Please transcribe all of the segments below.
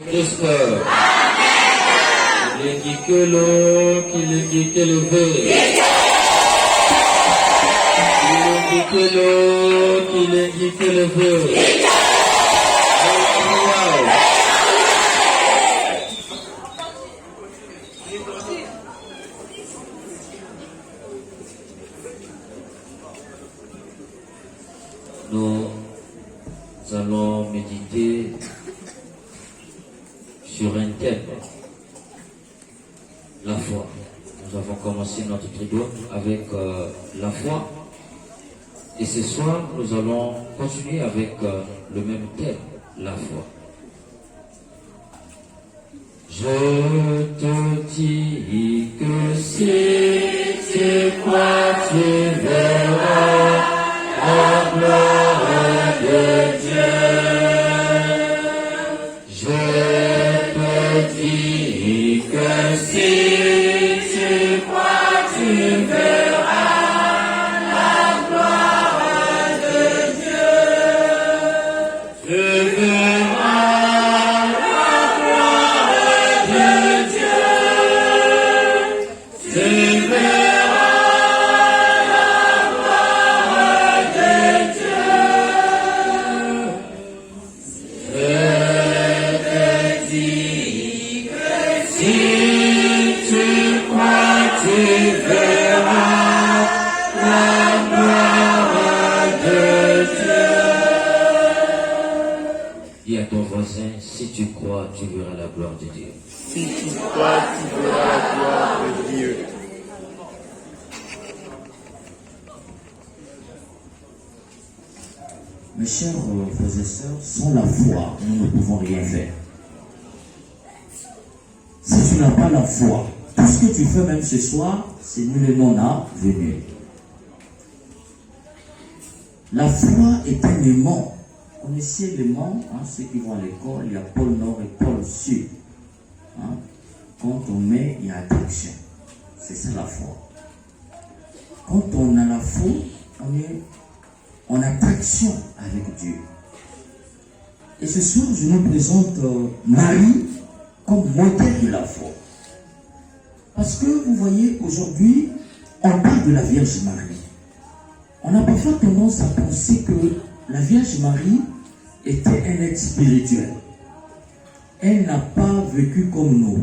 J'espère. Il est qui que l'eau, qu'il est qui que le feu. Il est qui que l'eau, qu'il est qui que le feu. Nous allons méditer sur un thème, la foi. Nous avons commencé notre triduum avec la foi. Et ce soir, nous allons continuer avec le même thème, la foi. Je te dis que si tu crois, tu verras la gloire de Dieu. Je te dis que si tu crois, tu verras la gloire de Dieu. Tu verras la gloire de Dieu. Tu verras la gloire de Dieu. Je te dis que si tu crois, tu verras la gloire de Dieu. Dis à ton voisin, si tu crois, tu verras la gloire de Dieu. Si tu crois, tu verras la gloire de Dieu. Mes chers frères et sœurs, sans la foi, nous ne pouvons rien faire. Si tu n'as pas la foi, tout ce que tu fais même ce soir, c'est nullement avenu. La foi est un aimant. Connaissez l'aimant, ceux qui vont à l'école, il y a pôle nord et pôle sud. Quand on met, il y a attraction. C'est ça la foi. Quand on a la foi, on est en attraction avec Dieu. Et ce soir, je nous présente Marie comme modèle de la foi. Parce que vous voyez, aujourd'hui, on parle de la Vierge Marie. On a parfois tendance à penser que la Vierge Marie était un être spirituel. Elle n'a pas vécu comme nous.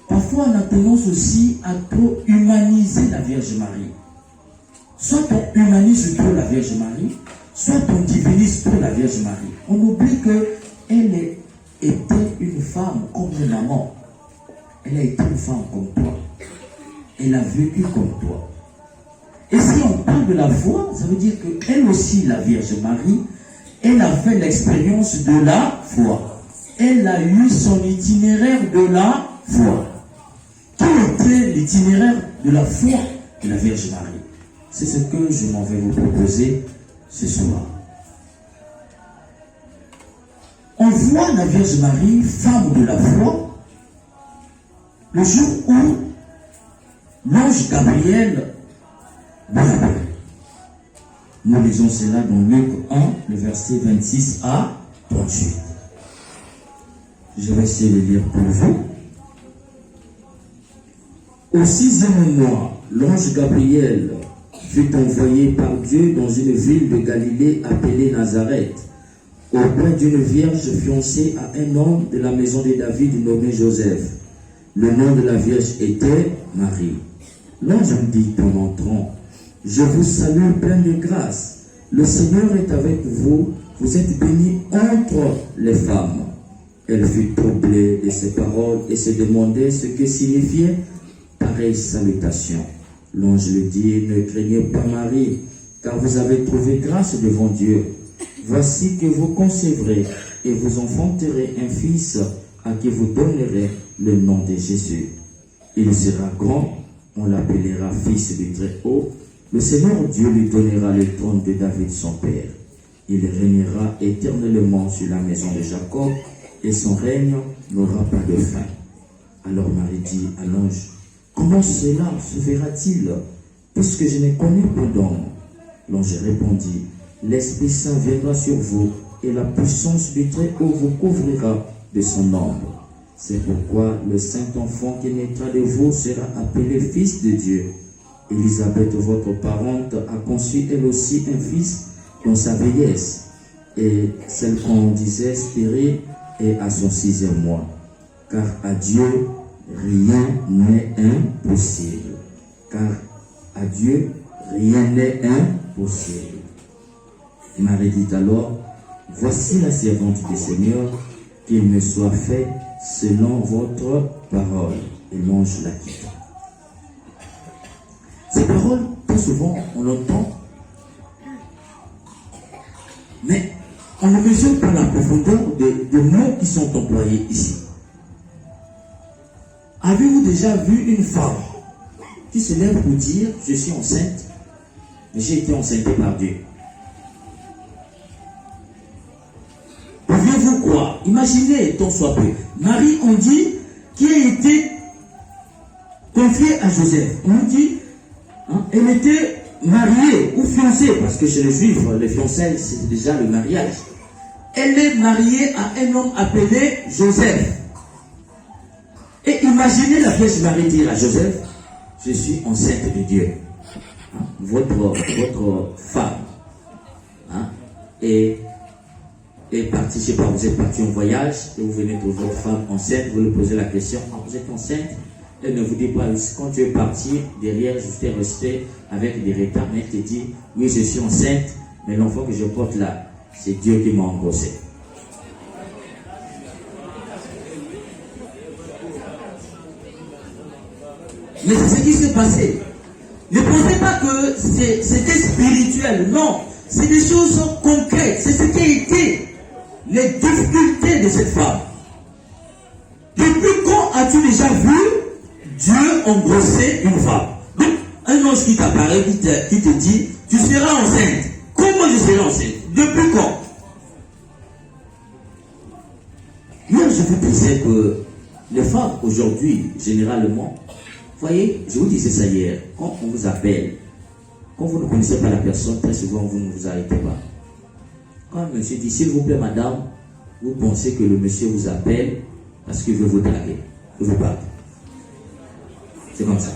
Parfois, on a tendance aussi à trop humaniser la Vierge Marie. Soit on humanise trop la Vierge Marie, soit on divinise trop la Vierge Marie. On oublie qu'elle était une femme comme une maman. Elle a été une femme comme toi. Elle a vécu comme toi. Et si on parle de la foi, ça veut dire qu'elle aussi, la Vierge Marie, elle a fait l'expérience de la foi. Elle a eu son itinéraire de la foi. Quel était l'itinéraire de la foi de la Vierge Marie? C'est ce que je m'en vais vous proposer ce soir. On voit la Vierge Marie, femme de la foi, le jour où l'ange Gabriel lui apparaît. Nous lisons cela dans Luc 1, le verset 26 à 38. Je vais essayer de lire pour vous. Au 6e mois, l'ange Gabriel fut envoyé par Dieu dans une ville de Galilée appelée Nazareth, auprès d'une vierge fiancée à un homme de la maison de David nommé Joseph. Le nom de la vierge était Marie. L'ange me dit en entrant, « Je vous salue pleine de grâce. Le Seigneur est avec vous. Vous êtes bénie entre les femmes. » Elle fut troublée de ces paroles et se demandait ce que signifiait pareille salutation. L'ange lui dit, « Ne craignez pas Marie, car vous avez trouvé grâce devant Dieu. Voici que vous concevrez et vous enfanterez un fils à qui vous donnerez le nom de Jésus. Il sera grand, on l'appellera fils du Très-Haut. Le Seigneur Dieu lui donnera le trône de David son père. Il régnera éternellement sur la maison de Jacob et son règne n'aura pas de fin. » Alors Marie dit à l'ange, « Comment cela se verra-t-il, puisque je ne connais pas d'homme ?» L'ange répondit, « L'Esprit Saint viendra sur vous et la puissance du Très-Haut vous couvrira. de son nombre. C'est pourquoi le saint enfant qui naîtra de vous sera appelé fils de Dieu. Élisabeth, votre parente, a conçu elle aussi un fils dans sa vieillesse, et celle qu'on disait stérile est à son 6e mois. Car à Dieu, rien n'est impossible. Car à Dieu, rien n'est impossible. Marie dit alors, voici la servante du Seigneur, qu'il me soit fait selon votre parole. Et l'ange la quitte. Ces paroles, très souvent, on l'entend, mais on ne mesure pas la profondeur des mots qui sont employés ici. Avez-vous déjà vu une femme qui se lève pour dire, je suis enceinte, mais j'ai été enceintée par Dieu? Pouvez-vous croire? Imaginez, tant soit peu, Marie, on dit, qui a été confiée à Joseph. On dit, elle était mariée ou fiancée, parce que chez les Juifs, les fiançailles, c'est déjà le mariage. Elle est mariée à un homme appelé Joseph. Et imaginez la Vierge Marie dire à Joseph, je suis enceinte de Dieu. Votre femme est partie, je ne sais pas, vous êtes parti en voyage et vous venez trouver votre femme enceinte, vous lui posez la question, vous êtes enceinte? Elle ne vous dit pas, quand tu es parti, derrière, je t'ai resté avec des retards, mais elle te dit, oui, je suis enceinte, mais l'enfant que je porte là, c'est Dieu qui m'a engrossé. Mais c'est ce qui s'est passé. Ne pensez pas que c'était spirituel, non. C'est des choses concrètes, c'est ce qui a été les difficultés de cette femme. Depuis quand as-tu déjà vu Dieu engrosser une femme? Donc, un ange qui t'apparaît, qui te dit, tu seras enceinte. Comment je serai enceinte? Depuis quand? Hier, je vous disais que les femmes, aujourd'hui, généralement, voyez, je vous disais ça hier, quand on vous appelle, quand vous ne connaissez pas la personne, très souvent, vous ne vous arrêtez pas. Quand un monsieur dit, s'il vous plaît, madame, vous pensez que le monsieur vous appelle parce qu'il veut vous draguer, il veut vous battre. C'est comme ça.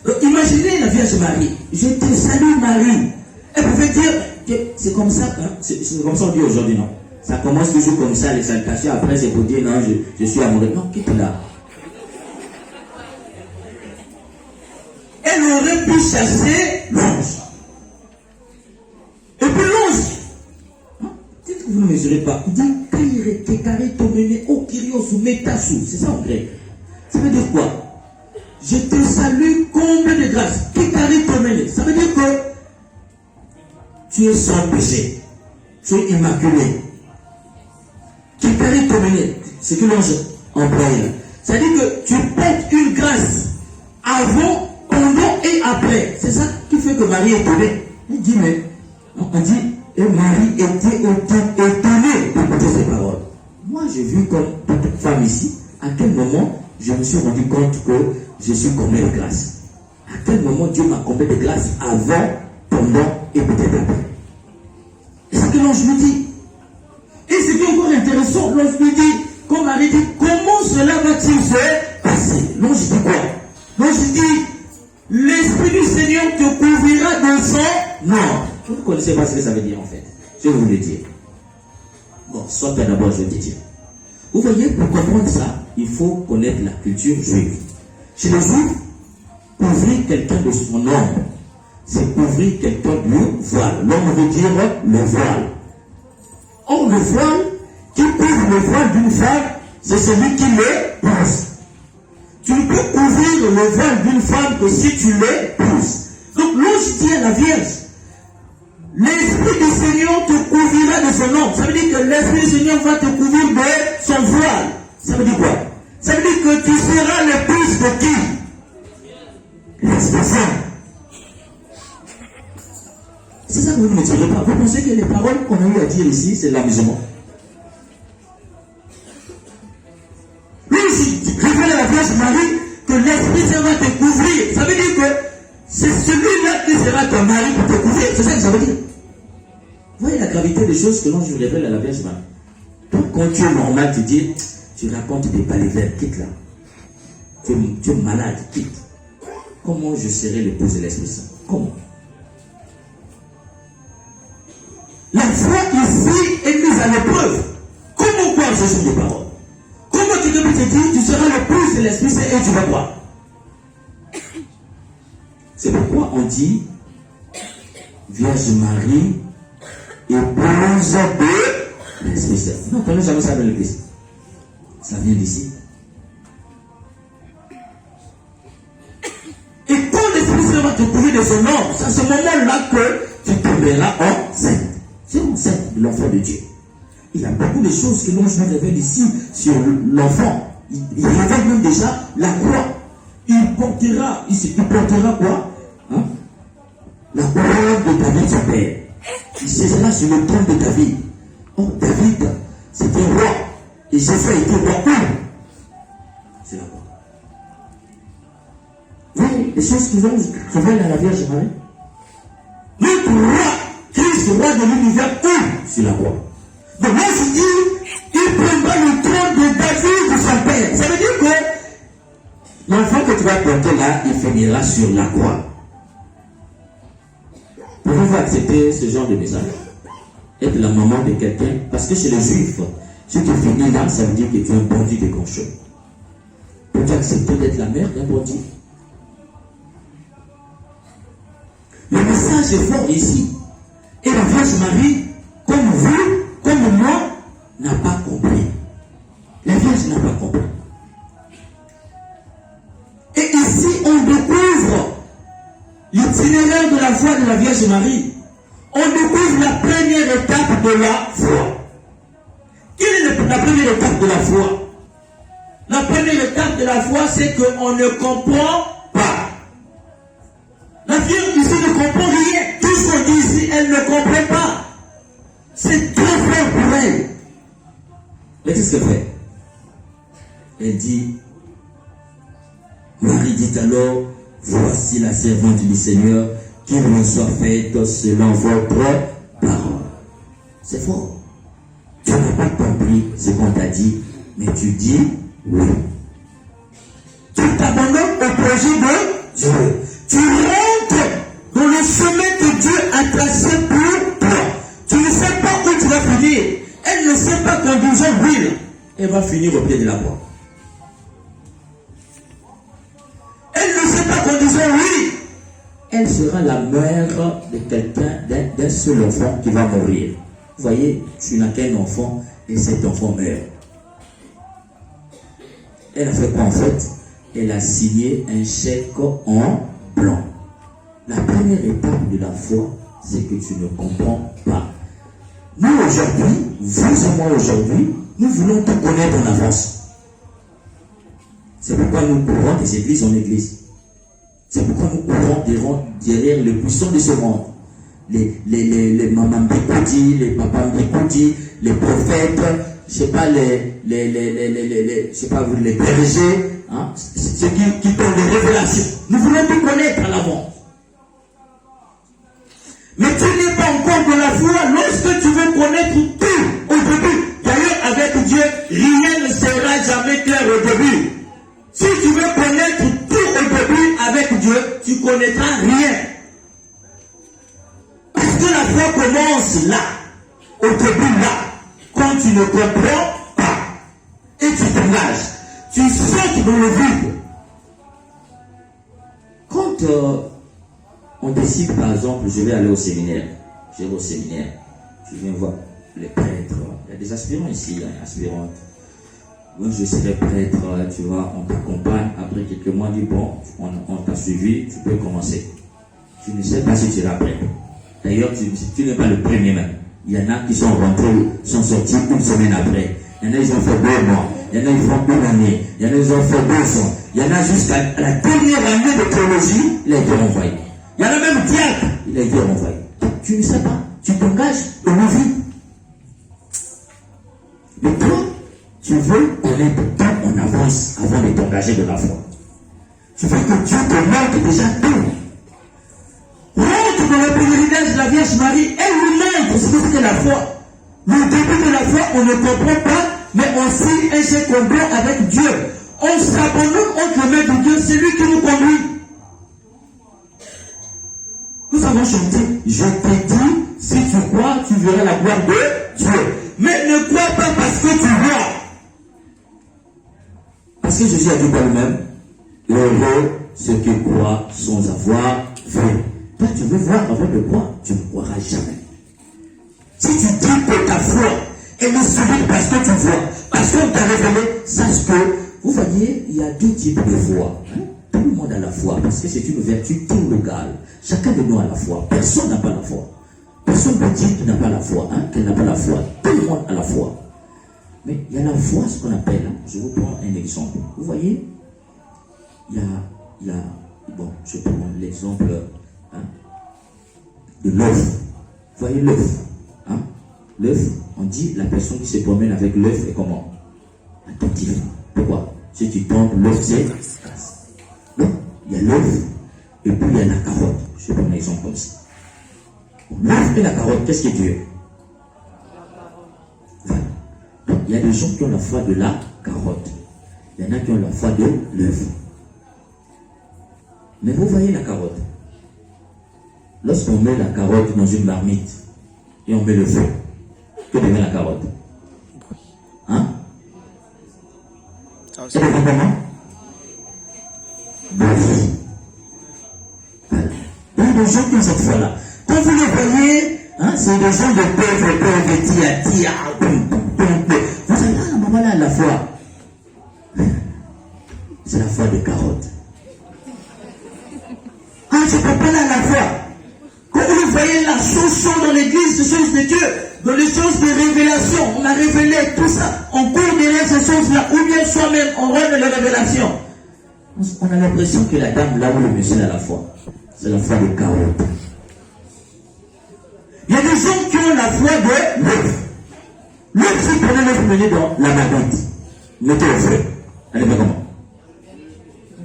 Donc, imaginez la Vierge Marie. Je te salue Marie. Elle pouvait dire que c'est comme ça, c'est comme ça on dit aujourd'hui, non. Ça commence toujours comme ça, les salutations. Après, c'est pour dire, non, je suis amoureux. Non, quitte là. Elle aurait pu chasser l'ange. Et puis l'ange, peut-être que vous ne mesurez pas. Il dit, Kaire, Kekare, Tomene, Okirio, Sumetasu. C'est ça en grec. Ça veut dire quoi? Je te salue, comble de grâce. Kekare, Tomene. Ça veut dire que tu es sans péché. Tu es immaculé. Kekare, Tomene. C'est que l'ange emploie là. Ça veut dire que tu portes une grâce avant, pendant et après. C'est ça qui fait que Marie est étonnée. Il dit, mais on dit, et Marie était étonnée d'écouter ces paroles. Moi, j'ai vu comme toute femme ici, à quel moment je me suis rendu compte que je suis comblé de grâce. À quel moment Dieu m'a comblé de grâce avant, pendant et peut-être après. Et c'est ce que l'ange lui dit. Et ce qui est encore intéressant, l'ange lui dit, comme Marie dit, comment cela va-t-il se passer? L'ange dit quoi? L'ange dit, l'Esprit du Seigneur te couvrira de son nom. Vous ne connaissez pas ce que ça veut dire en fait. Je vais vous le dire. Bon, soit d'abord je vais te dire. Vous voyez, pour comprendre ça, il faut connaître la culture juive. Chez les Juifs, couvrir quelqu'un de son nom, c'est couvrir quelqu'un du voile. L'homme veut dire le voile. Or, le voile, qui couvre le voile d'une femme, c'est celui qui l'épouse. Tu ne peux couvrir le voile d'une femme que si tu l'épouses. Donc, l'ange dit à la Vierge, l'Esprit du Seigneur te couvrira de son nom. Ça veut dire que l'Esprit du Seigneur va te couvrir de son voile. Ça veut dire quoi? Ça veut dire que tu seras l'épouse de qui? L'Esprit Saint. C'est ça que vous ne me direz pas. Vous pensez que les paroles qu'on a eu à dire ici, c'est l'amusement? Lui aussi, révèle à la Vierge Marie que l'Esprit Saint va te couvrir. Ça veut dire que c'est celui-là qui sera ton mari pour te couvrir. C'est ça que ça veut dire. Vous voyez la gravité des choses que l'ange révèle à la Vierge Marie. Donc, quand tu es normal, tu dis, tu racontes des balivernes, quitte là. Tu es malade, quitte. Comment je serai l'épouse de l'Esprit Saint? Comment? La foi ici est mise à l'épreuve. Comment croire ce sont des paroles? Comment tu peux te dire, tu seras l'épouse de l'Esprit Saint et tu vas croire? C'est pourquoi on dit, Vierge Marie, épouse de l'Esprit Saint. Non, on n'a jamais ça dans l'église. Ça vient d'ici. Et quand l'Esprit Saint va te trouver de son nom, c'est à ce moment-là que tu tomberas enceinte. C'est enceinte de l'enfant de Dieu. Il y a beaucoup de choses que l'ange nous révèle ici sur l'enfant. Il révèle même déjà la croix. Il portera quoi? Hein? La couronne de David, son père. Il siégera sur le trône de David. Oh, David, c'était roi. Et Jésus était roi. C'est la croix. Oui, les choses qui vont révèlent à la Vierge Marie. Notre roi, Christ, roi de l'univers, sur la croix. Donc là, je dis, il prendra le trône de David de son père. Ça veut dire que l'enfant que tu vas porter là, il finira sur la croix. Pouvez-vous accepter ce genre de message? Être la maman de quelqu'un? Parce que chez les Juifs, si tu finis là, ça veut dire que tu es un bandit de conscience. Peux-tu accepter d'être la mère d'un bandit? Le message est fort ici. Et la Vierge Marie, comme vous, comme moi, n'a pas compris. La Vierge n'a pas compris. Et ici, on découvre l'itinéraire de la foi de la Vierge Marie. On découvre la première étape de la foi. Quelle est la première étape de la foi? La première étape de la foi, c'est qu'on ne comprend pas. La Vierge ici ne comprend rien. Tout ce qu'on dit ici, elle ne comprend pas. C'est trop fort pour elle. Mais qu'est-ce qu'elle fait? Elle dit, Marie dit alors, voici la servante du Seigneur, qu'il me soit faite selon votre parole. C'est fort. Tu n'as pas compris ce qu'on t'a dit, mais tu dis oui. Tu t'abandonnes au projet de Dieu. Tu rentres dans le chemin que Dieu a tracé pour toi. Tu ne sais pas où tu vas finir. Elle ne sait pas qu'en disant oui, elle va finir au pied de la croix. Elle ne sait pas qu'en disant oui, elle sera la mère de quelqu'un, d'un seul enfant qui va mourir. Vous voyez, tu n'as qu'un enfant et cet enfant meurt. Elle a fait quoi en fait? Elle a signé un chèque en blanc. La première étape de la foi, c'est que tu ne comprends pas. Nous aujourd'hui, vous et moi aujourd'hui, nous voulons tout connaître en avance. C'est pourquoi nous courons des églises en église. C'est pourquoi nous courons derrière les puissants de ce monde. Les mamans Mbikoudi, les papas Mbikoudi, les prophètes, je sais pas, les bergers, hein, ceux qui donnent des révélations. Nous voulons tout connaître à l'avant. Mais tu n'es pas encore de la foi lorsque tu veux connaître tout au début. D'ailleurs, avec Dieu, rien ne sera jamais clair au début. Si tu veux connaître tout au début avec Dieu, tu ne connaîtras rien. Parce que la foi commence là, au début là, quand tu ne comprends pas. Et tu t'engages, tu sautes dans le vide. Quand on décide, par exemple, je vais aller au séminaire. Je vais au séminaire. Je viens voir les prêtres. Il y a des aspirants ici, il y a des aspirantes. Moi, je serai prêtre, tu vois, on t'accompagne. Après quelques mois, on dit, bon, on t'a suivi, tu peux commencer. Tu ne sais pas si tu es prêtre. D'ailleurs, tu n'es pas le premier même. Il y en a qui sont rentrés, sont sortis une semaine après. Il y en a, ils ont fait 2 mois. Il y en a, ils font 1 année. Il y en a, ils ont fait 2 ans. Il y en a jusqu'à la dernière année de théologie, il a été renvoyé. Il y en a même diacre, il a été renvoyé. Tu ne sais pas, tu t'engages dans la vie. Mais toi, tu veux connaître tout en avance avant de t'engager de la foi. Tu veux que Dieu te montre déjà tout. Rentre dans le pèlerinage de la Vierge Marie, elle lui montre ce que c'est la foi. Le début de la foi, on ne comprend pas, mais on signe un chèque complet avec Dieu. On s'abandonne entre les mains de Dieu, c'est lui qui nous conduit. Nous avons chanté, je t'ai dit, si tu crois, tu verras la gloire de Dieu. Mais ne crois pas parce que tu vois. Parce que Jésus a dit par lui-même, heureux ceux qui croient sans avoir vu. Toi, tu veux voir avant de croire, tu ne croiras jamais. Si tu dis que ta foi est le subit parce que tu vois, parce qu'on t'a révélé, sache que, vous voyez, il y a deux types de foi. Tout le monde a la foi, parce que c'est une vertu théologale. Chacun de nous a la foi. Personne n'a pas la foi. Personne ne peut dire qu'il n'a pas la foi, qu'elle n'a pas la foi. Tout le monde a la foi. Mais il y a la foi, ce qu'on appelle, je vous prends un exemple. Vous voyez, il y a bon, je prends l'exemple de l'œuf. Vous voyez l'œuf. L'œuf, on dit la personne qui se promène avec l'œuf est comment? Attentif. Pourquoi? Si tu tombes, l'œuf c'est casse. Donc, il y a l'œuf et puis il y a la carotte. Je prends un exemple comme ça. L'œuf et la carotte, qu'est-ce que Dieu est? Voilà. Donc, il y a des gens qui ont la foi de la carotte. Il y en a qui ont la foi de l'œuf. Mais vous voyez la carotte. Lorsqu'on met la carotte dans une marmite et on met le feu, que devient la carotte? C'est devient comment? Bouillie. Voilà. Il y a des gens qui ont cette foi-là. Quand vous les voyez, c'est des gens de pauvres, tia, vous savez, la maman là, la foi. C'est la foi de carotte. Ce papa-là, la foi. Quand vous voyez la chanson dans l'église, les choses de Dieu, dans les choses de révélation, on a révélé tout ça, on court derrière ces choses-là, ou bien soi-même, on rêve les révélations. On a l'impression que la dame, là où le monsieur a la foi, c'est la foi de carotte. Il y a des gens qui ont la foi de l'œuf. L'œuf, si vous prenez l'œuf, vous menez dans la marmite, mettez au feu. Elle est comment?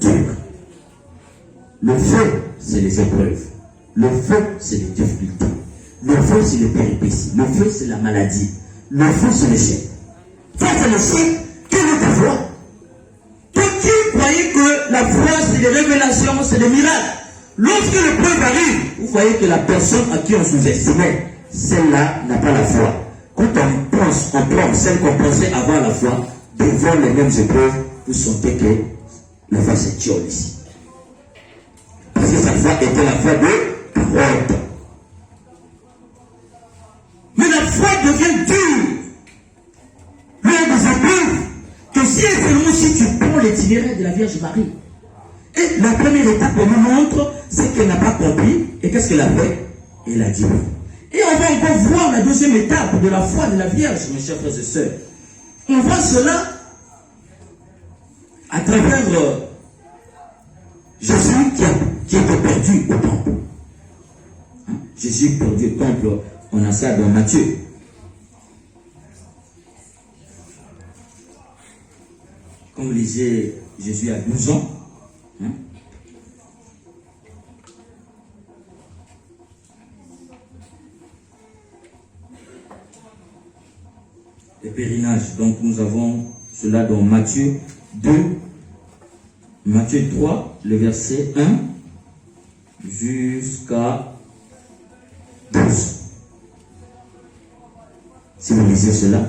Dur. Le feu, c'est les épreuves. Le feu, c'est les difficultés. Le feu, c'est les péripéties. Le feu, c'est la maladie. Le feu, c'est l'échec. Ça, c'est l'échec. Quelle est ta foi? Toi qui croyez que la foi, c'est des révélations, c'est des miracles. Lorsque l'épreuve arrive, vous voyez que la personne à qui on sous-estimait, celle-là n'a pas la foi. Quand on prend celle qu'on pensait avoir la foi, devant les mêmes épreuves, vous sentez que la foi s'étiole ici. Parce que sa foi était la foi de carotte. Mais la foi devient dure. L'un des épreuves, que si seulement si tu prends l'itinéraire de la Vierge Marie. Et la première étape, on nous montre, c'est qu'elle n'a pas compris. Et qu'est-ce qu'elle a fait? Elle a dit oui. Et on va encore voir la deuxième étape de la foi de la Vierge, mes chers frères et sœurs. On voit cela à travers Jésus qui était perdu au temple. Jésus perdu au temple, on a ça dans Matthieu. Comme vous lisez, Jésus a 12 ans. Le pèlerinage, donc nous avons cela dans Matthieu 2, Matthieu 3, le verset 1 jusqu'à 12. Si vous lisez cela,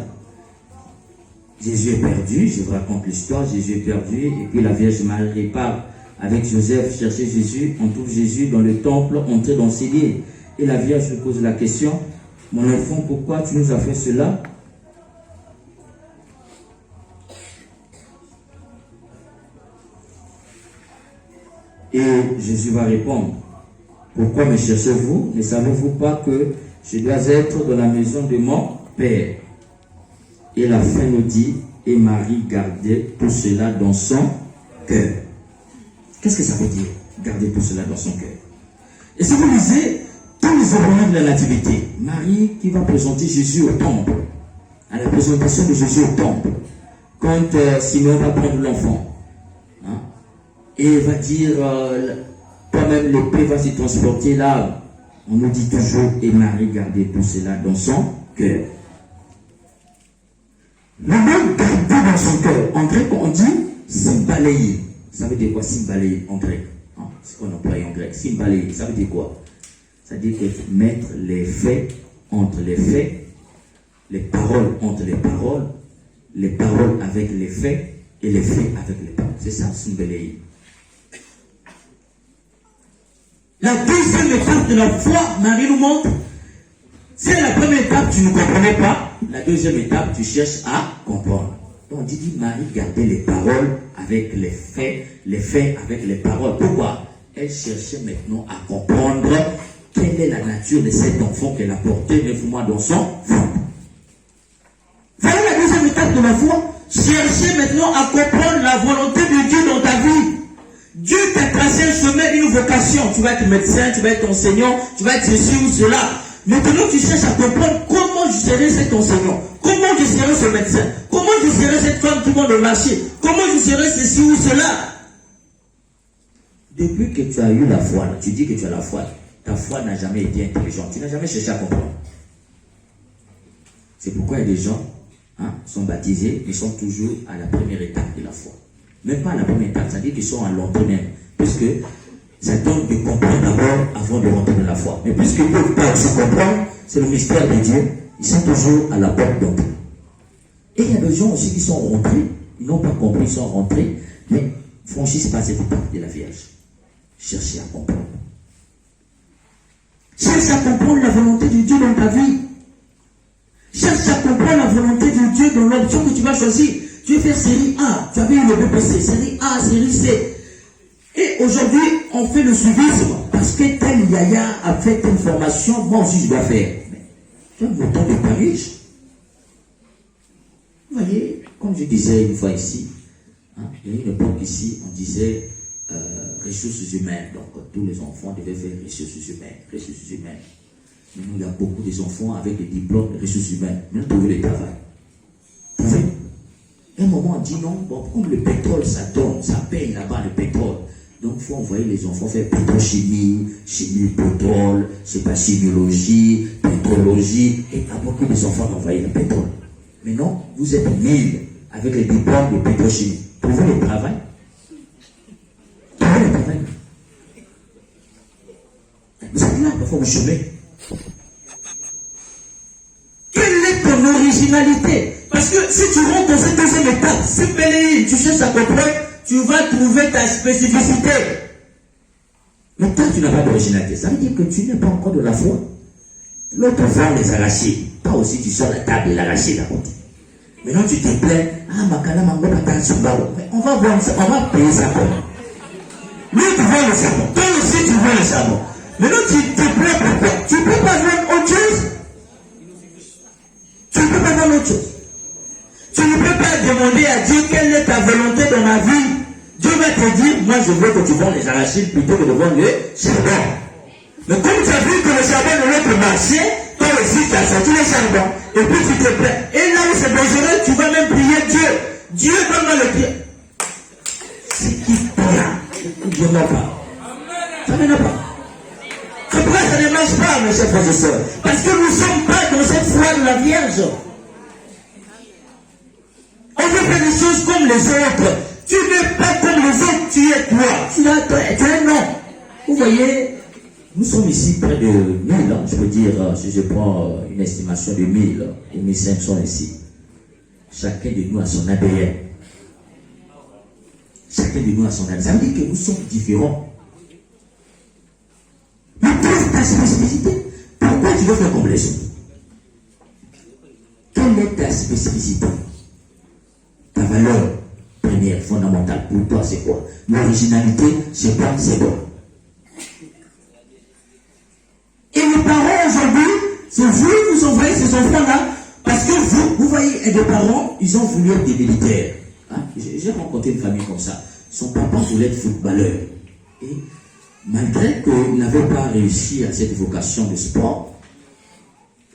Jésus est perdu, je vous raconte l'histoire, Jésus est perdu, et puis la Vierge Marie part avec Joseph chercher Jésus, on trouve Jésus dans le temple, entré dans ses liens. Et la Vierge lui pose la question, mon enfant, pourquoi tu nous as fait cela? Et Jésus va répondre, pourquoi me cherchez-vous? Ne savez-vous pas que je dois être dans la maison de mon Père? Et la fin nous dit, et Marie gardait tout cela dans son cœur. Qu'est-ce que ça veut dire, garder tout cela dans son cœur? Et si vous lisez tous les événements de la Nativité, Marie qui va présenter Jésus au temple, à la présentation de Jésus au temple, quand Simon va prendre l'enfant, et va dire, toi-même l'épée va s'y transporter là. On nous dit toujours, et Marie gardait tout cela dans son cœur. dans son cœur. En grec, on dit symbalei. Ça veut dire quoi symbalei en grec? C'est ce qu'on emploie en grec. Symbalei, ça veut dire quoi? Ça veut dire que mettre les faits entre les faits, les paroles entre les paroles avec les faits et les faits avec les paroles. C'est ça, symbalei. La deuxième étape de la foi, Marie nous montre, c'est la première étape, tu ne comprenais pas. La deuxième étape, tu cherches à comprendre. Donc, on dit Marie gardait les paroles avec les faits avec les paroles. Pourquoi? Elle cherchait maintenant à comprendre quelle est la nature de cet enfant qu'elle a porté 9 mois dans son ventre. Voilà la deuxième étape de la foi. Chercher maintenant à comprendre la volonté de Dieu dans ta vie. Dieu t'a tracé un chemin, une vocation. Tu vas être médecin, tu vas être enseignant, tu vas être ceci ou cela. Maintenant, tu cherches à comprendre comment je serai cet enseignant, comment je serai ce médecin, comment je serai cette femme qui va dans le marché, comment je serai ceci ou cela. Depuis que tu as eu la foi, tu dis que tu as la foi, ta foi n'a jamais été intelligente. Tu n'as jamais cherché à comprendre. C'est pourquoi il y a des gens sont baptisés, mais sont toujours à la première étape de la foi. Même pas à la première étape, ça veut dire qu'ils sont à l'entrée même. Puisque ça donne de comprendre d'abord avant de rentrer dans la foi. Mais puisqu'ils ne peuvent pas se comprendre, c'est le mystère de Dieu, ils sont toujours à la porte d'entrée. Et il y a des gens aussi qui sont rentrés, ils n'ont pas compris, ils sont rentrés, mais franchissent pas cette étape de la Vierge. Cherchez à comprendre. Cherche à comprendre la volonté de Dieu dans ta vie. Cherche à comprendre la volonté de Dieu dans l'option que tu vas choisir. Tu veux faire série A, tu avais eu le BPC, série A, série C. Et aujourd'hui, on fait le suivisme parce que tel Yaya a fait une formation, moi aussi je dois faire. Mais tu as le temps de Paris. Vous voyez, comme je disais une fois ici, il y a une époque ici, on disait ressources humaines. Donc tous les enfants devaient faire ressources humaines. Maintenant, il y a beaucoup d'enfants avec des diplômes de ressources humaines. Maintenant, trouver le travail. Vous voyez? À un moment, on dit non, bon, comme le pétrole, ça donne, ça paye là-bas le pétrole. Donc, il faut envoyer les enfants faire pétrochimie, chimie pétrole, je sais pas, chimiologie, pétrologie. Et à beaucoup des enfants d'envoyer le pétrole. Mais non, vous êtes 1000 avec les diplômes de pétrochimie. Trouvez le travail. Trouvez le travail. Vous êtes là, parfois vous chômez. Quelle est ton originalité? Parce que si tu rentres dans cette deuxième étape, c'est Péléine, tu cherches à comprendre, tu vas trouver ta spécificité. Mais toi, tu n'as pas d'originalité. Ça veut dire que tu n'es pas encore de la foi. L'autre vend les arachides. Toi aussi, tu sors la table de l'arachide à côté. Maintenant, tu te plains. Ah, Makala, Mango, Pata, Sumbaro. Mais on va voir ça, on va payer ça comment? Lui, tu vends le savon. Toi aussi, tu vends le savon. Maintenant, tu te plains pourquoi? Tu ne peux pas vendre autre chose. Tu ne peux pas vendre autre chose. Tu ne peux pas demander à Dieu quelle est ta volonté dans la vie. Dieu va te dire, moi je veux que tu vendes les arachides plutôt que de vendre le charbon. Mais comme tu as vu que le charbon de l'autre marché, toi aussi tu as sorti le charbon. Et puis tu te plains. Et là où c'est dangereux, tu vas même prier Dieu. Dieu donne le pied. C'est qui toi? Dieu n'a pas. Ça ne n'a pas. Pourquoi ça ne marche pas, mes chers frères et sœurs? Parce que nous ne sommes pas dans cette foi de la Vierge. On veut faire des choses comme les autres. Tu n'es pas comme les autres, tu es toi. Tu es non. Vous voyez, nous sommes ici près de 1000, je peux dire, si je prends une estimation de 1000 ou 1500 ici. Chacun de nous a son ADN. Chacun de nous a son ADN. Ça veut dire que nous sommes différents. Mais trouve ta spécificité. Pourquoi tu veux faire comme les autres? Quelle est ta spécificité? Ta valeur première, fondamentale, pour toi, c'est quoi? L'originalité, c'est quoi? C'est bon. Et les parents aujourd'hui, c'est vous qui vous envoyez ces enfants-là, parce que vous voyez, et les parents, ils ont voulu être des militaires. J'ai rencontré une famille comme ça. Son papa voulait être footballeur. Et malgré qu'il n'avait pas réussi à cette vocation de sport,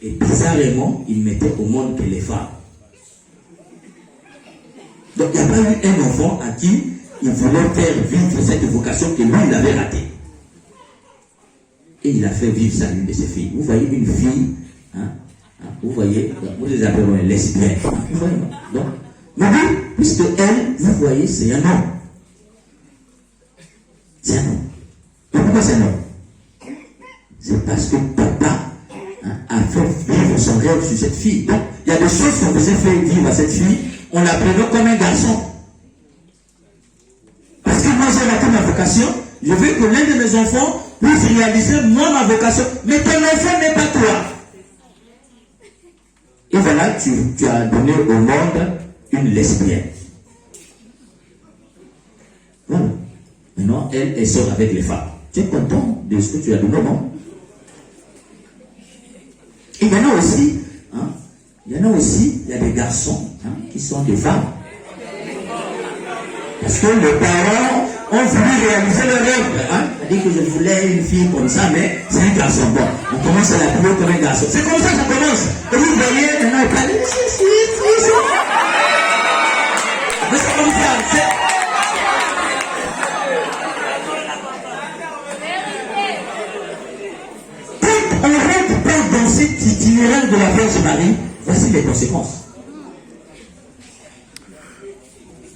et bizarrement, il mettait au monde que les femmes. Donc il n'y a pas eu un enfant à qui il voulait faire vivre cette vocation que lui, il avait ratée. Et il a fait vivre ça à l'une de ses filles. Vous voyez une fille, vous voyez, nous les appelons les lesbiennes. Vous voyez, donc, Mais oui, puisque elle, vous voyez, c'est un homme. C'est un homme. Mais pourquoi c'est un homme? C'est parce que papa a fait vivre son rêve sur cette fille. Donc, il y a des choses qu'on faisait faire vivre à cette fille, on la prenait comme un garçon. Parce que moi, j'ai raté ma vocation, je veux que l'un de mes enfants puisse réaliser moi ma vocation. Mais ton enfant n'est pas toi. Et voilà, tu as donné au monde une lesbienne. Voilà. Maintenant, elle sort avec les femmes. Tu es content de ce que tu as donné au monde? Et il y en a aussi, il y a des garçons qui sont des femmes. Parce que les parents ont voulu réaliser leur rêve. On dit que je voulais une fille comme ça, mais c'est un garçon. Bon, on commence à l'appeler comme un garçon. C'est comme ça que ça commence. Et vous voyez, maintenant, il parle. Mais c'est comme ça. Quand on rentre pas dans cet itinéraire de la Vierge Marie, voici les conséquences.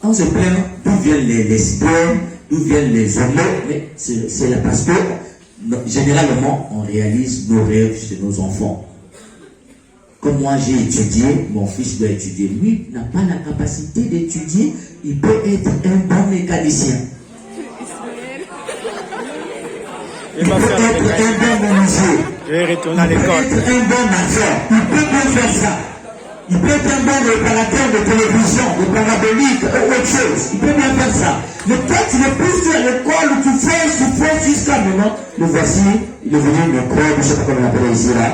On se plaint d'où viennent les lesbiennes, d'où viennent les homos, mais c'est là parce que généralement on réalise nos rêves chez nos enfants. Comme moi j'ai étudié, mon fils doit étudier. Lui n'a pas la capacité d'étudier, il peut être un bon mécanicien. Il peut être un bon menuisier. Je vais retourner à l'école. Il peut être un bon maçon. Il peut bien faire ça. Il peut être un bon réparateur de télévision, de parabolique, ou autre chose. Il peut bien faire ça. Mais toi, tu le pousses à l'école, tu fais jusqu'à maintenant. Le voici, il est venu me croire, je ne sais pas comment on l'appelle ici là.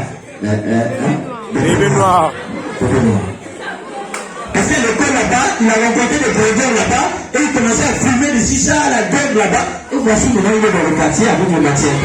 Bébé noir. Bébé noir. Parce qu'à l'école là-bas, il a rencontré des producteurs là-bas, et il commençait à fumer des chichas à la gueule là-bas. Et voici maintenant, il est dans le quartier avec le matière.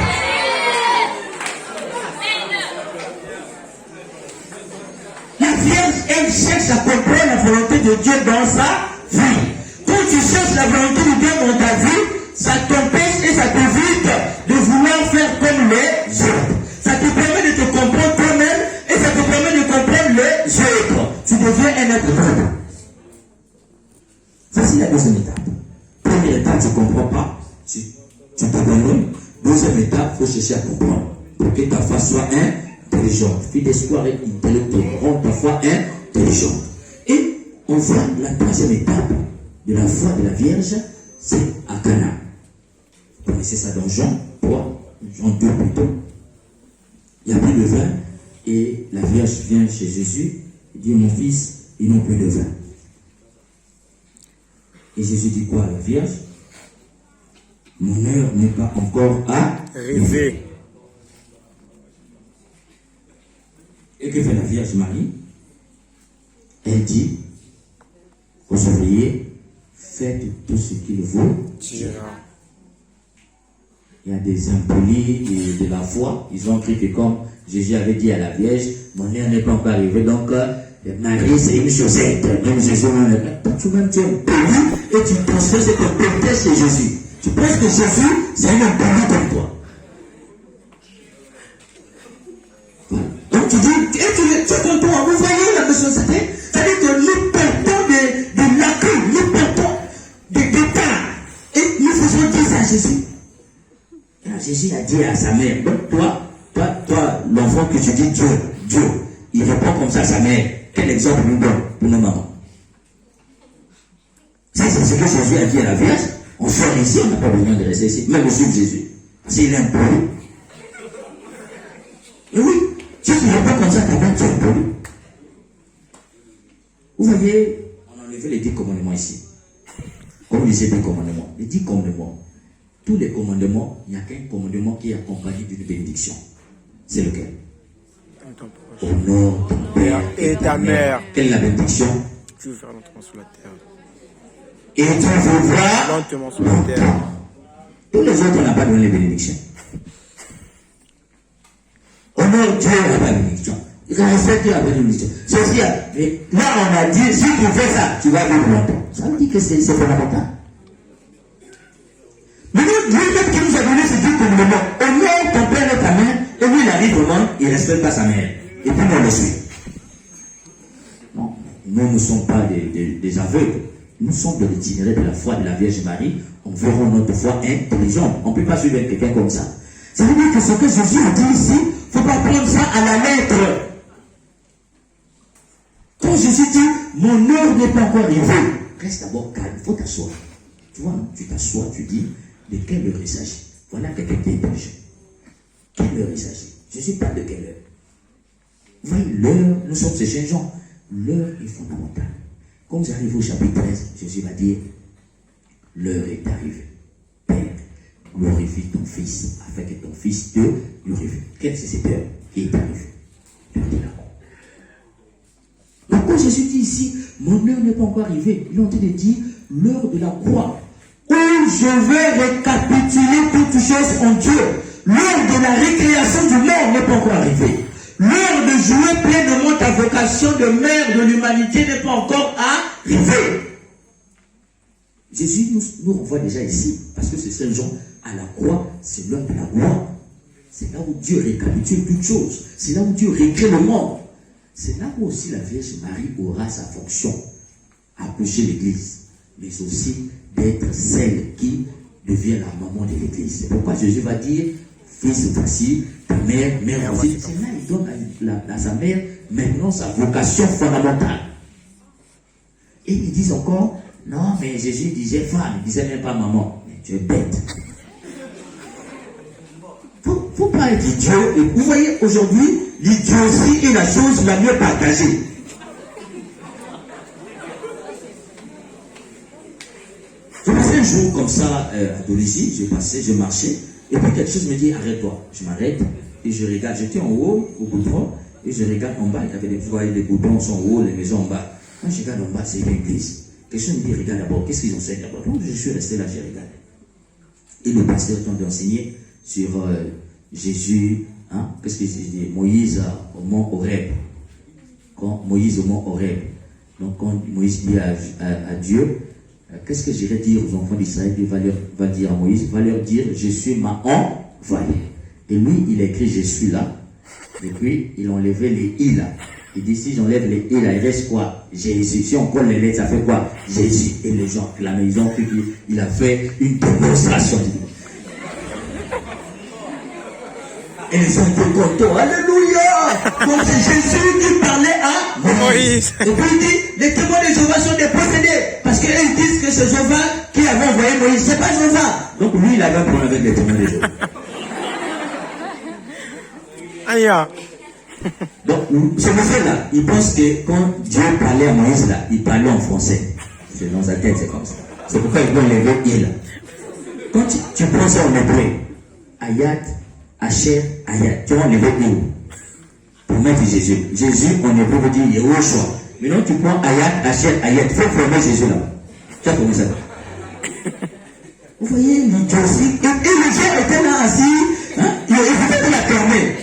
La Vierge, elle cherche à comprendre la volonté de Dieu dans sa vie. Quand tu cherches la volonté de Dieu dans ta vie, ça t'empêche et ça t'évite de vouloir faire comme les autres. Ça te permet de te comprendre toi-même et ça te permet de comprendre les autres. Tu deviens un être libre. Ça, c'est la deuxième étape. Première étape, tu ne comprends pas. Tu t'abandonnes. Deuxième étape, il faut chercher à comprendre. Pour que ta foi soit intelligente. Fille d'espoir et intellectuelle. Rends ta foi intelligente. Et on voit la troisième étape de la foi de la Vierge, c'est à Cana. Vous connaissez ça dans Jean 3, Jean 2 plutôt. Il n'y a plus de vin et la Vierge vient chez Jésus et dit: mon fils, ils n'ont plus de vin. Et Jésus dit quoi à la Vierge? Mon heure n'est pas encore arrivée. Et que fait la Vierge Marie? Elle dit aux ouvriers: faites tout ce qu'il vous dira. Il y a des impolis de la foi. Ils ont cru que comme Jésus avait dit à la Vierge, mon heure n'est pas encore arrivée. Donc, Marie, c'est une chaussette. Même Jésus, toi-même, tu es impoli et tu transfères cette impolitesse chez Jésus. Tu penses que Jésus, c'est un impoli comme toi. Donc, tu dis, et tu es content. Vous voyez la méchanceté? C'est-à-dire que nous perdons des lacunes, nous perdons des détails. Et nous faisons dire ça à Jésus. Alors Jésus a dit à sa mère: donc toi, l'enfant que tu dis Dieu, il répond comme ça à sa mère. Quel exemple nous donne pour nos mamans? Ça, c'est ce que Jésus a dit à la Vierge. On sort ici, on n'a pas besoin de rester ici. Même suivre Jésus. Parce qu'il est impoli. Et oui, si tu ne réponds comme ça, ta mère, tu es impoli. Vous voyez, on a enlevé les 10 commandements ici. Comme les 10 commandements. Les 10 commandements. Tous les commandements, il n'y a qu'un commandement qui est accompagné d'une bénédiction. C'est lequel? Honore ton père et ta mère. Quelle est la bénédiction? Tu veux faire lentement sur la terre. Et tu vivras lentement sur la terre. Tous les autres n'ont pas donné les bénédictions. Honore Dieu n'a pas de bénédiction. Respecte Dieu n'a pas de bénédiction. Ceci, là on a dit, si tu fais ça, tu vas vivre longtemps. Ça veut dire que c'est fondamental. Mais lui-même qui nous a donné ces 10 commandements, honore ton père et ta mère, et lui il arrive au monde, il ne respecte pas sa mère. Et puis on le suit. Non, nous ne sommes pas des aveugles. Nous sommes de l'itinéraire de la foi de la Vierge Marie. On verra notre foi intelligente. On ne peut pas suivre quelqu'un comme ça. Ça veut dire que ce que Jésus a dit ici, il ne faut pas prendre ça à la lettre. Quand Jésus dit, mon heure n'est pas encore arrivée, reste d'abord calme, il faut t'asseoir. Tu vois, non? Tu t'assois, tu dis, de quelle heure il s'agit? Voilà quelqu'un qui est intelligent. Quelle heure il s'agit? Jésus parle de quelle heure? Vous voyez, l'heure, nous sommes ces jeunes gens. L'heure est fondamentale. Quand vous arrivez au chapitre 13, Jésus va dire, l'heure est arrivée. Père, glorifie ton Fils, afin que ton Fils te glorifie. Quelle c'est cette heure qui est arrivée? L'heure de la croix. Donc quand Jésus dit ici, mon heure n'est pas encore arrivée, il est en train de dire, l'heure de la croix, où je vais récapituler toutes choses en Dieu. L'heure de la récréation du monde n'est pas encore arrivée. L'heure de jouer pleinement ta vocation de mère de l'humanité n'est pas encore arrivée. Jésus nous renvoie déjà ici, parce que c'est Saint Jean, à la croix, c'est l'heure de la gloire. C'est là où Dieu récapitule toutes choses. C'est là où Dieu récrée le monde. C'est là où aussi la Vierge Marie aura sa fonction, à coucher l'Église, mais aussi d'être celle qui devient la maman de l'Église. C'est pourquoi Jésus va dire, fils, voici ta mère, mère voici. C'est là qu'il donne à sa mère maintenant sa vocation fondamentale. Et ils disent encore, non, mais Jésus disait femme, il disait même pas maman. Mais tu es bête. Faut pas être idiot. Et vous voyez, aujourd'hui, l'idiotie est la chose la mieux partagée. Je passais un jour comme ça à Dolisie, je marchais, et puis quelque chose me dit, arrête-toi. Je m'arrête, et je regarde, j'étais en haut, au goudron, et je regarde en bas, il y avait vous voyez, les goudrons sont en haut, les maisons en bas. Quand je regarde en bas, c'est une église. Quelqu'un me dit, regarde d'abord, qu'est-ce qu'ils enseignent d'abord? Donc je suis resté là, j'ai regardé. Et le pasteur est en train d'enseigner sur Jésus, hein, qu'est-ce que c'est dit? Moïse au mont Horeb. Quand Moïse au mont Horeb. Donc quand Moïse dit à Dieu, qu'est-ce que j'irai dire aux enfants d'Israël? Il va dire à Moïse, va leur dire, je suis ma envoyé. Et lui, il écrit, je suis là. Et puis, il a enlevé les i là. Il dit, si j'enlève les i là, il reste quoi? Jésus. Si on colle les lettres, ça fait quoi? Jésus. Et les gens clament, ils ont cru qu'il a fait une démonstration. Et ils ont été contents. Alléluia! Donc c'est Jésus qui parlait à Moïse. Et puis il dit, les témoins de Jéhovah sont des possédés. Parce qu'ils disent que c'est Jéhovah qui avait envoyé Moïse. C'est pas Jéhovah. Donc lui, il avait un problème avec les témoins de Jéhovah. Aïe. Donc ce monsieur-là, il pense que quand Dieu parlait à Moïse là, il parlait en français. C'est dans sa tête, c'est comme ça. C'est pourquoi il doit lever il. Quand tu prends ça en hébreu, Ayat, Asher, Ayat, tu vas enlever il. Pour mettre Jésus. Jésus en hébreu veut dire Yehoshua. Maintenant tu prends Ayat, Asher, Ayat. Il faut former Jésus là. Tu as connu ça? Vous voyez l'idiotie. Et les gens étaient là assis. Hein? Ils étaient la fermer.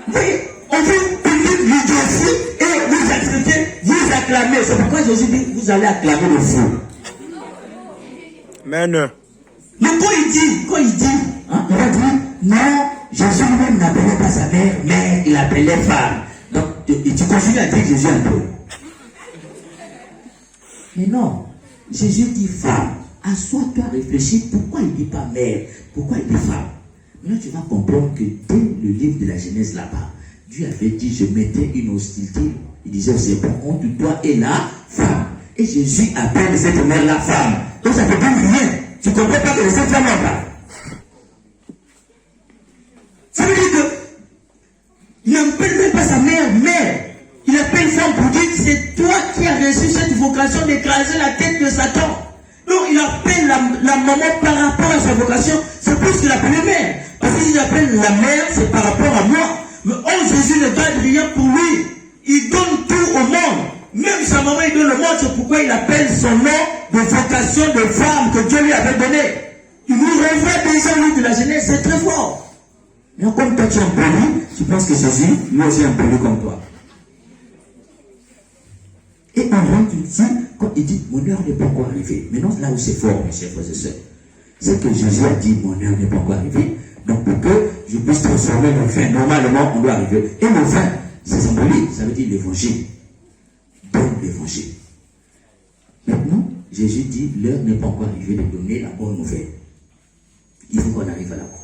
Vous voyez, on veut punir l'idiotie et vous acceptez, vous acclamez. C'est pourquoi Jésus dit, vous allez acclamer le fou. Mais non. Mais quand il dit, hein, il va dire, non, Jésus lui-même n'appelait pas sa mère, mais il appelait femme. Donc, tu continues à dire Jésus un peu. Mais non, Jésus dit femme. Assois-toi, réfléchis, pourquoi il ne dit pas mère, pourquoi il dit femme. Maintenant, tu vas comprendre que dès le livre de la Genèse là-bas, Dieu avait dit, je mettais une hostilité. Il disait, c'est bon, entre toi et la femme. Et Jésus appelle cette mère la femme. Donc ça ne fait pas rien. Tu ne comprends pas que cette femme là. Ça veut dire que il n'appelle même pas sa mère mère. Il appelle femme pour dire, c'est toi qui as reçu cette vocation d'écraser la tête de Satan. Donc il appelle la maman par rapport à sa vocation, c'est plus qu'il appelle mère. Parce qu'il appelle la mère, c'est par rapport à moi. Mais Jésus ne donne rien pour lui. Il donne tout au monde. Même sa maman, il donne le monde. C'est pourquoi il appelle son nom de vocation de femme que Dieu lui avait donné. Il nous renvoie déjà lui de la Genèse, c'est très fort. Mais comme toi tu es un poli, tu penses que Jésus, lui aussi est un poli comme toi. Et en rentre ici, quand il dit, mon heure n'est pas encore arrivée. Maintenant, là où c'est fort, mes chers frères et sœurs, c'est que Jésus a dit, mon heure n'est pas encore arrivée. Donc, pour que je puisse transformer le vin, normalement, on doit arriver. Et le vin, c'est symbolique, ça veut dire l'évangile. donne l'évangile. Maintenant, Jésus dit, l'heure n'est pas encore arrivée de donner la bonne nouvelle. Il faut qu'on arrive à la croix.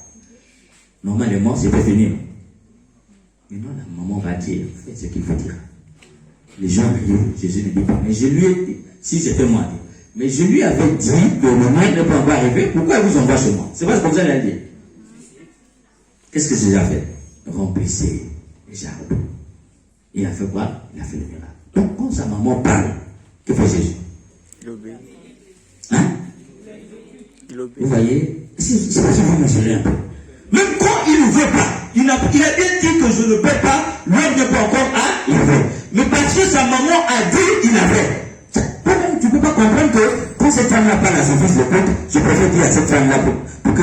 Normalement, c'est pas fini. Maintenant, la maman va dire, faites ce qu'il faut dire. Les gens arrivent, Jésus ne dit pas, mais je lui ai dit, si c'était moi, mais je lui avais dit que le moment n'est pas encore arrivé, pourquoi il vous envoie chez moi? C'est pas comme ça qu'il a dit. Qu'est-ce que Jésus a fait? Remplissez les jardins. Il a fait quoi? Il a fait le miracle. Donc, quand sa maman parle, que fait Jésus? Il obéit. Hein? Il obéit. Vous voyez? C'est pas si vous mesurez un peu. Même quand il ne veut pas, il a bien dit que je ne peux pas, l'homme n'est pas encore arrivé. Mais parce que sa maman a dit, il a fait. Toi-même, tu ne peux pas comprendre que quand cette femme-là parle à son fils, écoute, je préfère dire à cette femme-là pour que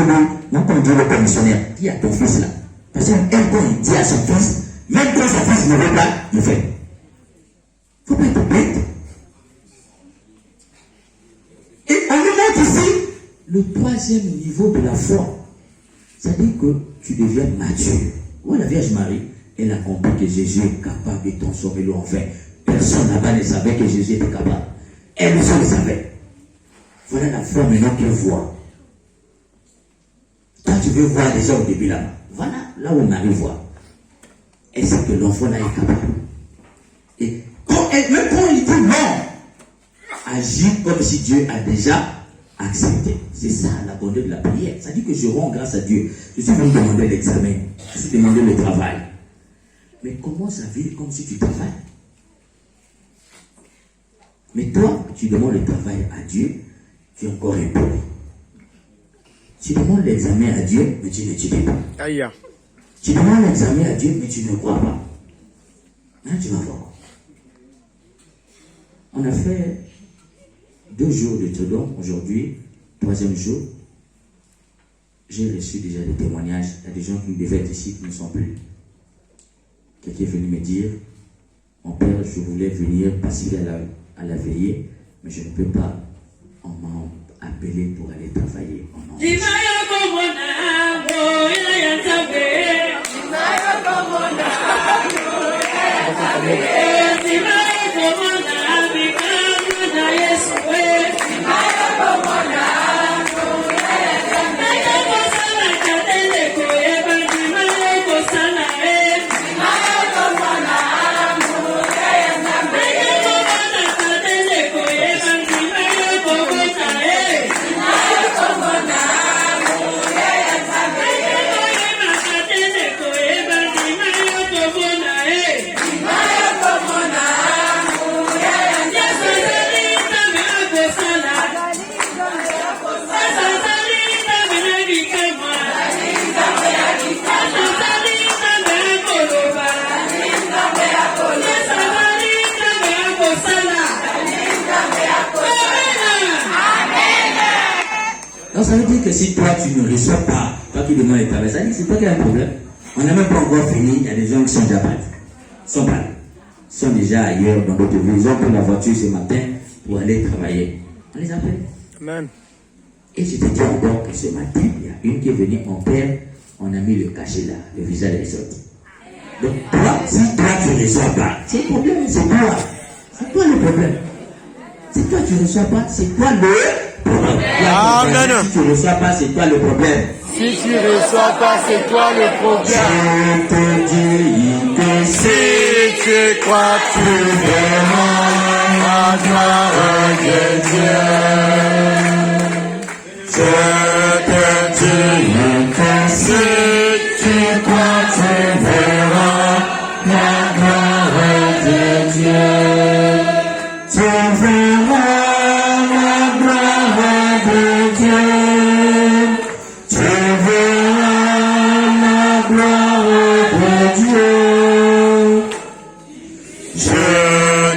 nous conduisons le commissionnaire, dis à ton fils là. Parce qu'elle, quand il dit à son fils, même quand son fils ne veut pas, il fait. Il ne faut pas être bête. Et on nous montre ici le troisième niveau de la foi. C'est-à-dire que tu deviens mature. Moi, la Vierge Marie, elle a compris que Jésus est capable de transformer l'eau en vin. Personne là-bas ne savait que Jésus était capable. Elle seule le savait. Voilà la foi maintenant qu'elle voit. Toi, tu veux voir déjà au début là-bas. Voilà là où Marie voit. Elle sait que l'enfant là est capable. Et même quand il dit non, agit comme si Dieu a déjà accepté. C'est ça la bonté de la prière. Ça dit que je rends grâce à Dieu. Je suis venu demander l'examen. Je suis demandé le travail. Mais commence à vivre comme si tu travailles. Mais toi, tu demandes le travail à Dieu, tu es encore impoli. Tu demandes l'examen à Dieu, mais tu n'étudies pas. Aïe. Tu demandes l'examen à Dieu, mais tu ne crois pas. Hein, tu vas voir. On a fait 2 jours de Todon, aujourd'hui, 3e jour. J'ai reçu déjà des témoignages. Il y a des gens qui devaient être ici qui ne sont plus. Quelqu'un est venu me dire, mon père, je voulais venir participer à la veillée, mais je ne peux pas. On m'a appelé pour aller travailler. Donc ça veut dire que si toi tu ne reçois pas, toi qui demandes le travail, ça dit que c'est toi qui as un problème. On n'a même pas encore fini, il y a des gens qui sont déjà partis. Ils sont déjà ailleurs dans d'autres villes. Ils ont pris la voiture ce matin pour aller travailler. On les appelle. Amen. Et je te dis encore que ce matin, il y a une qui est venue, mon père, on a mis le cachet là, le visage est sorti. Donc toi, si toi tu ne reçois pas, c'est le problème, c'est toi. C'est toi le problème. Si toi tu ne reçois pas, c'est toi le problème. Amen. Si tu ne reçois pas, c'est toi le problème. Si tu ne reçois pas, c'est toi le problème. Je te dis que Si tu crois, tu verras la gloire de Dieu. Je te dis que si tu crois, tu verras la gloire de Dieu. Tu verras la gloire de Dieu. Tu verras la gloire de Dieu. Je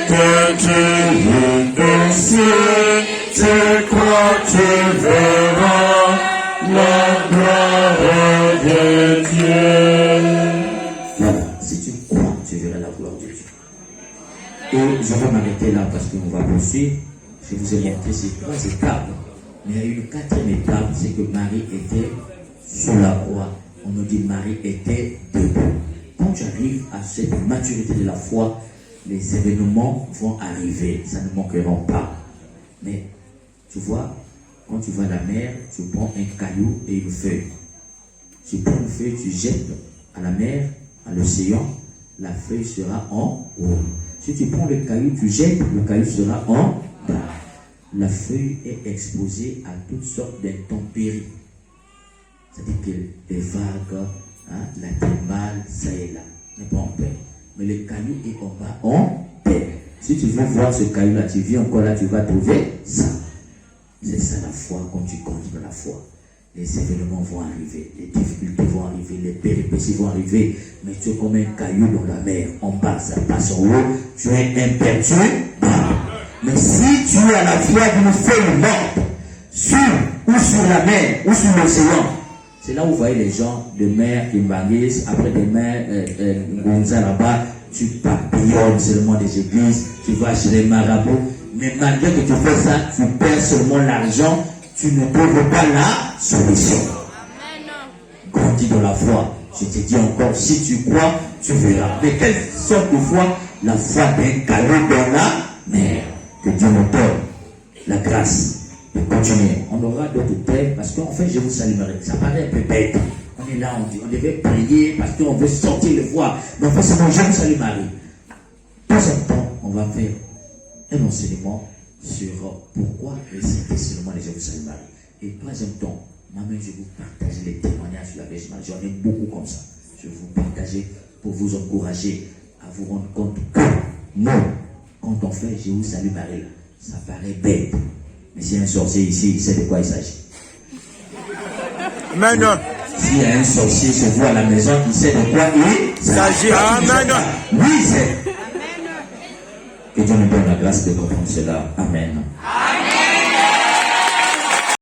te dis que si tu crois, tu verras la gloire de Dieu. voilà, si tu crois, tu verras la gloire de Dieu. Et je vais m'arrêter là parce qu'on va poursuivre. Je vous ai montré ces 3 étapes. Mais il y a une 4e étape, c'est que Marie était sur la croix. On nous dit Marie était debout. Quand tu arrives à cette maturité de la foi, les événements vont arriver, ça ne manqueront pas. Mais tu vois, quand tu vas à la mer, tu prends un caillou et une feuille. Tu prends une feuille, tu jettes à la mer, à l'océan, la feuille sera en haut. Si tu prends le caillou, tu jettes, le caillou sera en bas. La feuille est exposée à toutes sortes d'intempéries. C'est-à-dire que les vagues, la terre mal, ça et là, n'est pas en paix. Mais le caillou est en bas en paix. Si tu veux voir ce caillou-là, tu viens encore là, tu vas trouver ça. C'est ça la foi, quand tu grandis dans la foi. Les événements vont arriver, les difficultés vont arriver, les péripéties vont arriver, mais tu es comme un caillou dans la mer. En bas, ça passe en haut, tu es imperturbable. Mais si tu as la foi d'une feuille morte, sur la mer, ou sur l'océan, c'est là où vous voyez les gens de mer qui marissent, après des mers, Gonza là-bas, tu papillonnes seulement des églises, tu vas chez les marabouts, mais malgré que tu fais ça, tu perds seulement l'argent, tu ne trouves pas la solution. Grandis dans la foi. Je te dis encore, si tu crois, tu verras. Mais quelle sorte de foi? La foi d'un caillou dans la mer. Que Dieu nous donne la grâce de continuer. On aura d'autres thèmes parce qu'en fait, je vous saluerai. Ça paraît un peu bête. On est là, on devait prier parce qu'on veut sortir le voix. Mais en fait, c'est mon je vous salue Marie. Deuxième temps, on va faire un enseignement sur pourquoi réciter seulement les je vous salue Marie. Et troisième temps, moi-même, je vais vous partager les témoignages de la Vierge Marie. J'en ai beaucoup comme ça. Je vais vous partager pour vous encourager à vous rendre compte que non, quand on fait je vous salue Marie, ça paraît bête. Mais s'il y a un sorcier ici, il sait de quoi il s'agit. Amen. S'il y a un sorcier se voit à la maison, il sait de quoi il s'agit. Amen. Oui, c'est. Que Dieu nous donne la grâce de comprendre cela. Amen.